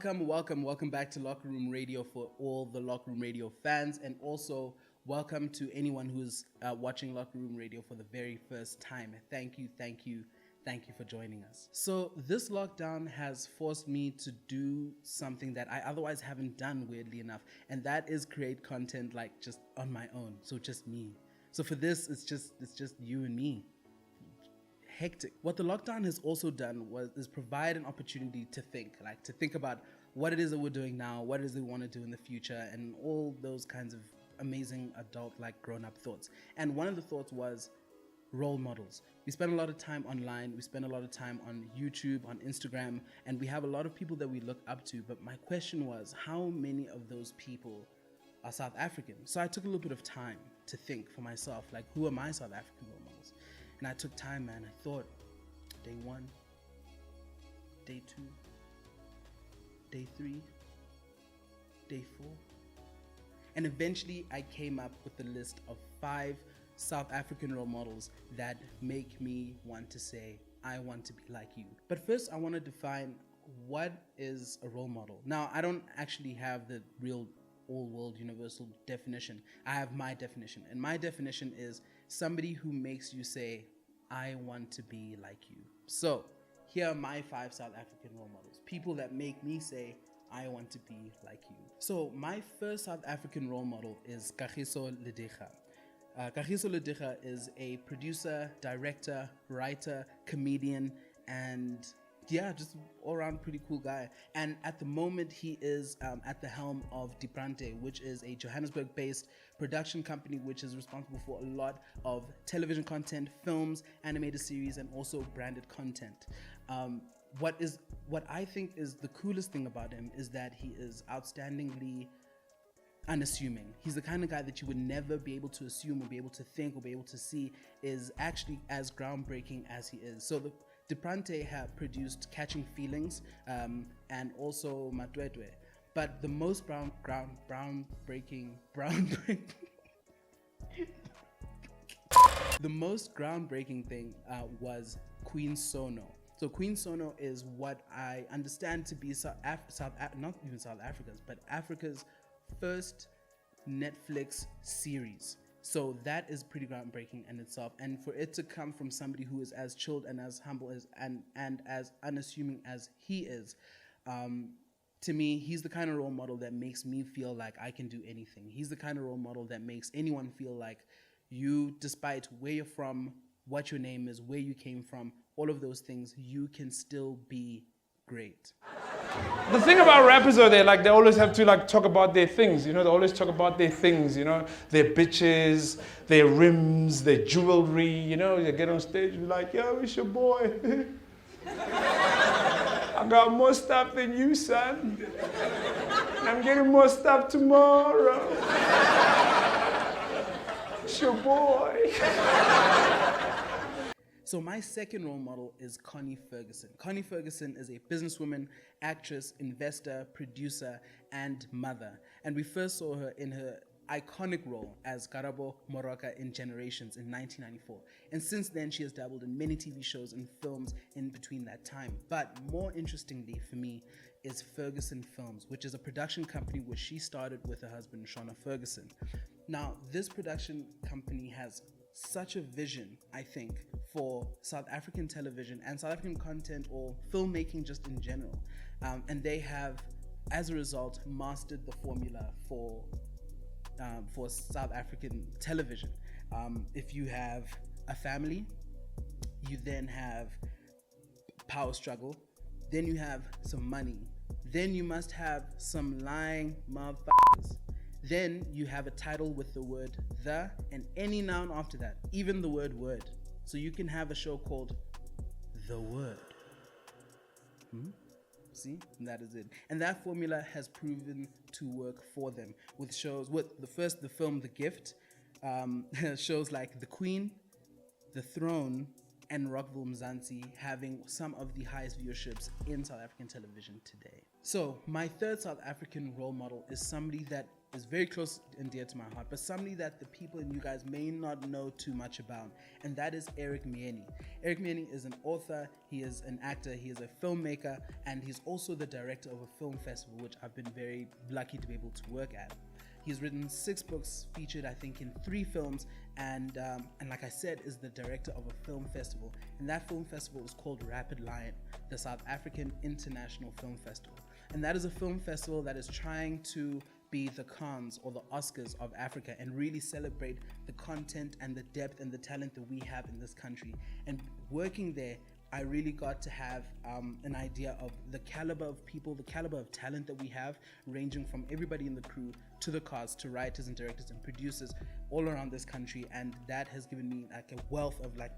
Welcome back to Locker Room Radio for all the Locker Room Radio fans, and also welcome to anyone who's watching Locker Room Radio for the very first time. Thank you for joining us. So this lockdown has forced me to do something that I otherwise haven't done, weirdly enough, and that is create content like just on my own, so just me. So for this, it's just you and me. Hectic. What the lockdown has also done is provide an opportunity to think about what it is that we're doing now, what it is that we want to do in the future, and all those kinds of amazing adult, like grown-up thoughts. And one of the thoughts was role models. We spend a lot of time online, we spend a lot of time on YouTube, on Instagram, and we have a lot of people that we look up to. But my question was, how many of those people are South African? So I took a little bit of time to think for myself, like, who are my South African role models? And I took time, man. I thought, day 1, day 2, day 3, day 4. And eventually I came up with a list of 5 South African role models that make me want to say, I want to be like you. But first I want to define what is a role model. Now, I don't actually have the real all-world universal definition. I have my definition. And my definition is somebody who makes you say, I want to be like you. So here are my 5 South African role models. People that make me say, I want to be like you. So my first South African role model is Kagiso Lediga. Kagiso Lediga is a producer, director, writer, comedian, and just all-around pretty cool guy. And at the moment, he is at the helm of Diprante, which is a Johannesburg-based production company which is responsible for a lot of television content, films, animated series, and also branded content. What I think is the coolest thing about him is that he is outstandingly unassuming. He's the kind of guy that you would never be able to assume or be able to think or be able to see is actually as groundbreaking as he is. So the Diprante have produced Catching Feelings and also Matwetwe. But the most groundbreaking the most groundbreaking thing was Queen Sono. So Queen Sono is what I understand to be not even South Africa's, but Africa's first Netflix series. So that is pretty groundbreaking in itself, and for it to come from somebody who is as chilled and as humble as and as unassuming as he is, to me, he's the kind of role model that makes me feel like I can do anything. He's the kind of role model that makes anyone feel like you, despite where you're from, what your name is, where you came from, all of those things, you can still be great. The thing about rappers are they always have to talk about their things, they always talk about their things, their bitches, their rims, their jewelry, they get on stage and be like, yo, it's your boy. I got more stuff than you, son. I'm getting more stuff tomorrow. It's your boy. So my second role model is Connie Ferguson. Connie Ferguson is a businesswoman, actress, investor, producer, and mother. And we first saw her in her iconic role as Karabo Moroka in Generations in 1994. And since then, she has dabbled in many TV shows and films in between that time. But more interestingly for me is Ferguson Films, which is a production company which she started with her husband, Shauna Ferguson. Now, this production company has such a vision, I think, for South African television and South African content or filmmaking just in general. And they have, as a result, mastered the formula for South African television. If you have a family, you then have power struggle, then you have some money, then you must have some lying motherfuckers. Then you have a title with the word the and any noun after that, even the word word. So you can have a show called The Word. See, and that is it. And that formula has proven to work for them with shows, with the film The Gift, shows like The Queen, The Throne, and Rockville Mzansi having some of the highest viewerships in South African television today. So my third South African role model is somebody that is very close and dear to my heart, but somebody that the people and you guys may not know too much about, and that is Eric Miyeni. Eric Miyeni is an author, he is an actor, he is a filmmaker, and he's also the director of a film festival, which I've been very lucky to be able to work at. He's written 6 books, featured I think in 3 films, and like I said, is the director of a film festival. And that film festival is called Rapid Lion, the South African International Film Festival. And that is a film festival that is trying to be the Cannes or the Oscars of Africa and really celebrate the content and the depth and the talent that we have in this country. And working there, I really got to have an idea of the caliber of people, the caliber of talent that we have, ranging from everybody in the crew to the cast, to writers and directors and producers all around this country. And that has given me like a wealth of like,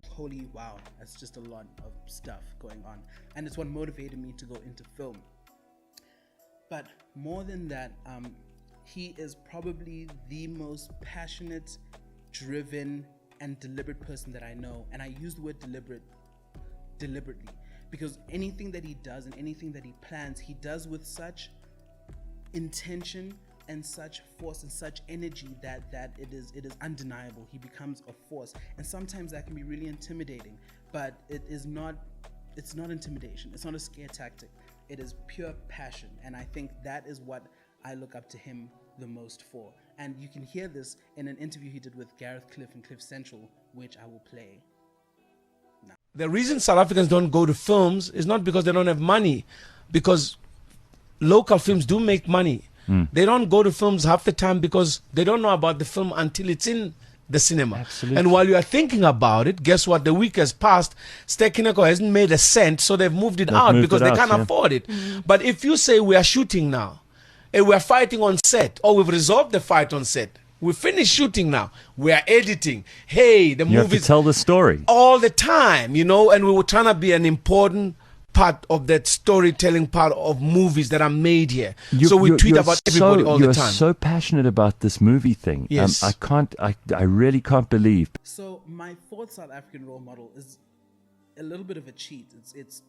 holy wow, that's just a lot of stuff going on. And it's what motivated me to go into film. But more than that, he is probably the most passionate, driven, and deliberate person that I know. And I use the word deliberately, because anything that he does and anything that he plans, he does with such intention and such force and such energy that it is undeniable. He becomes a force, and sometimes that can be really intimidating, but it's not intimidation, it's not a scare tactic, it is pure passion. And I think that is what I look up to him the most for. And you can hear this in an interview he did with Gareth Cliff and Cliff Central, which I will play now. The reason South Africans don't go to films is not because they don't have money, because local films do make money. They don't go to films half the time because they don't know about the film until it's in the cinema. Absolutely. And while you are thinking about it, guess what? The week has passed. Stekineko hasn't made a cent, so they've moved it out because they can't afford it. But if you say we are shooting now, and we're fighting on set, or we've resolved the fight on set, we finished shooting now, we are editing, hey, the You have movie to tell the story. all the time, and we were trying to be an important part of that storytelling part of movies that are made here. So we tweet about everybody all the time. You're so passionate about this movie thing. Yes. I really can't believe. So my fourth South African role model is a little bit of a cheat. It's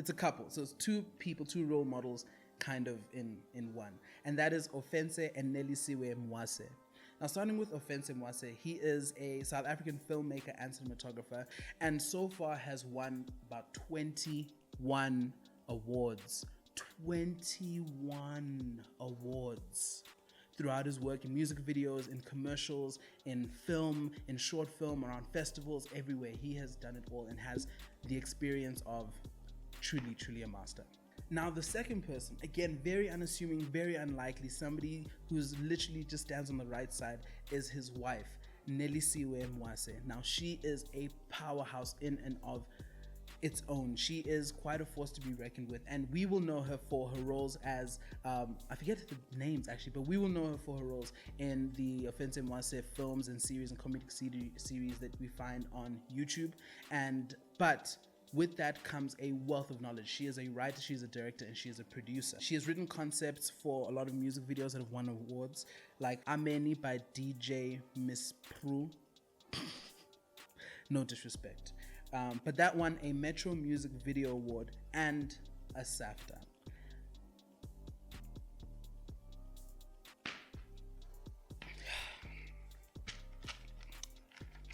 a couple. So it's 2 people, 2 role models kind of in one. And that is Ofentse and Nelisiwe Mwase. Now, starting with Ofentse Mwase, he is a South African filmmaker and cinematographer, and so far has won about 21 awards. 21 awards throughout his work in music videos, in commercials, in film, in short film, around festivals, everywhere. He has done it all and has the experience of truly a master. Now, the second person, again, very unassuming, very unlikely, somebody who's literally just stands on the right side, is his wife, Nelisiwe Mwase. Now, she is a powerhouse in and of its own. She is quite a force to be reckoned with, and we will know her for her roles as, I forget the names actually, but we will know her for her roles in the Ofentse Mwase films and series and comedic series that we find on YouTube. But with that comes a wealth of knowledge. She is a writer, she is a director, and she is a producer. She has written concepts for a lot of music videos that have won awards, like Ameni by DJ Miss Prue. No disrespect. But that won a Metro Music Video Award and a SAFTA.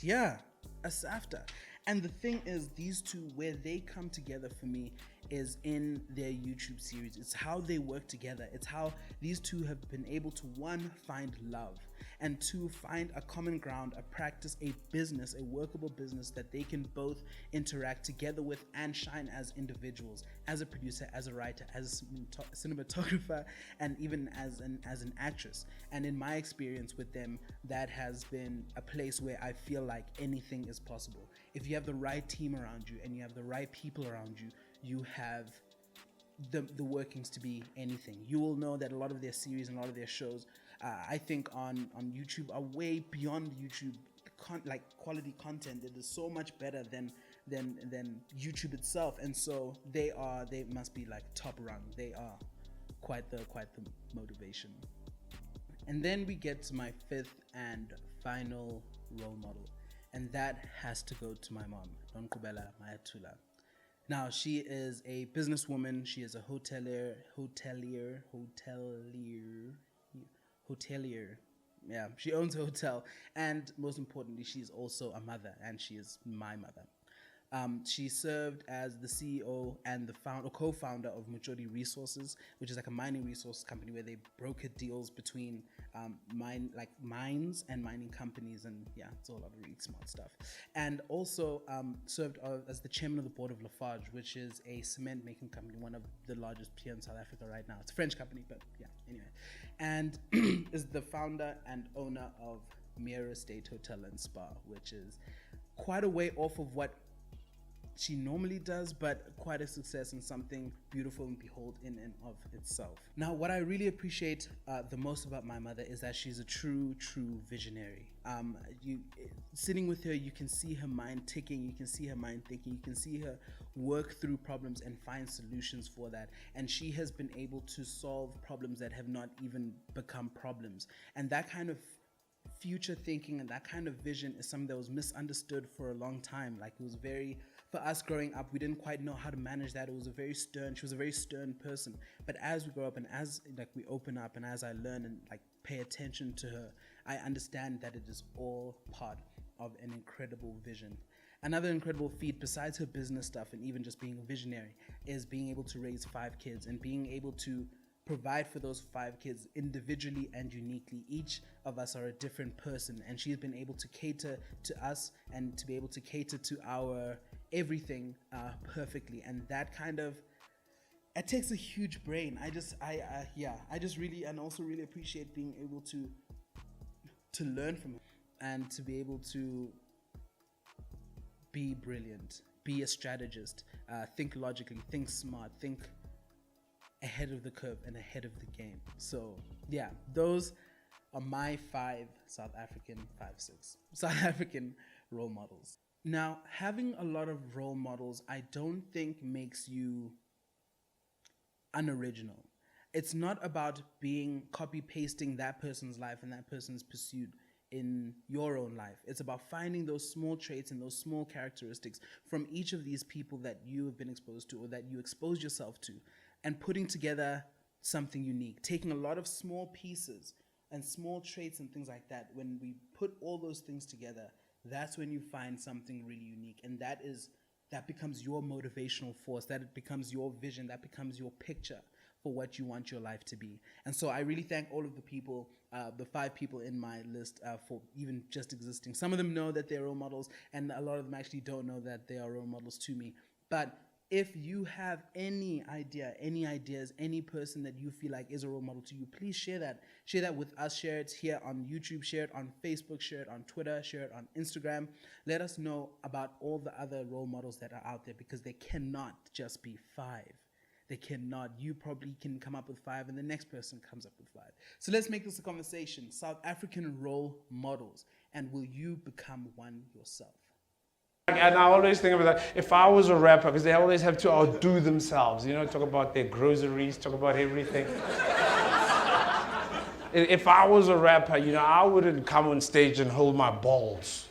Yeah, a SAFTA. And the thing is, these two, where they come together for me is in their YouTube series. It's how they work together. It's how these two have been able to, 1, find love, and 2, find a common ground, a practice, a business, a workable business that they can both interact together with and shine as individuals, as a producer, as a writer, as a cinematographer, and even as an actress. And in my experience with them, that has been a place where I feel like anything is possible. If you have the right team around you and you have the right people around you, you have the workings to be anything. You will know that a lot of their series and a lot of their shows, I think on YouTube, are way beyond YouTube quality content. It is so much better than YouTube itself, and so they must be like top rung. They are quite the motivation. And then we get to my 5th and final role model, and that has to go to my mom, Nonkqubela Mayatula. Now, she is a businesswoman. She is a hotelier. Yeah, she owns a hotel. And most importantly, she's also a mother, and she is my mother. She served as the CEO and the co-founder of Muchodi Resources, which is like a mining resource company where they broker deals between mines and mining companies, and yeah, it's all a lot of really smart stuff. And also served as the chairman of the board of Lafarge, which is a cement making company, one of the largest here in South Africa right now. It's a French company, but yeah, anyway. And is the founder and owner of Miyeni Estate Hotel and Spa, which is quite a way off of what she normally does, but quite a success and something beautiful and behold in and of itself. Now, what I really appreciate the most about my mother is that she's a true visionary. Sitting with her, you can see her mind ticking, you can see her mind thinking, you can see her work through problems and find solutions for that. And she has been able to solve problems that have not even become problems. And that kind of future thinking and that kind of vision is something that was misunderstood for a long time. Like, it was for us growing up, we didn't quite know how to manage that. She was a very stern person. But as we grow up and as we open up and as I learn and pay attention to her, I understand that it is all part of an incredible vision. Another incredible feat, besides her business stuff and even just being a visionary, is being able to raise 5 kids and being able to provide for those 5 kids individually and uniquely. Each of us are a different person, and she's been able to cater to us and to be able to cater to our everything perfectly. And that it takes a huge brain. I just really appreciate being able to learn from her and to be able to be brilliant, be a strategist, think logically, think smart, think ahead of the curve and ahead of the game. So yeah, those are my 5 South African role models. Now, having a lot of role models, I don't think makes you unoriginal. It's not about copy pasting that person's life and that person's pursuit in your own life. It's about finding those small traits and those small characteristics from each of these people that you have been exposed to or that you expose yourself to, and putting together something unique, taking a lot of small pieces and small traits and things like that. When we put all those things together, that's when you find something really unique. And that becomes your motivational force, that becomes your vision, that becomes your picture for what you want your life to be. And so I really thank all of the people, the 5 people in my list, for even just existing. Some of them know that they're role models, and a lot of them actually don't know that they are role models to me. But if you have any ideas, any person that you feel like is a role model to you, please share that. Share that with us. Share it here on YouTube. Share it on Facebook. Share it on Twitter. Share it on Instagram. Let us know about all the other role models that are out there, because they cannot just be 5. They cannot. You probably can come up with 5 and the next person comes up with 5. So let's make this a conversation. South African role models. And will you become one yourself? And I always think about that. If I was a rapper, because they always have to outdo themselves, talk about their groceries, talk about everything. If I was a rapper, I wouldn't come on stage and hold my balls.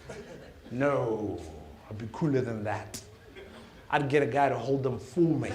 No, I'd be cooler than that. I'd get a guy to hold them for me.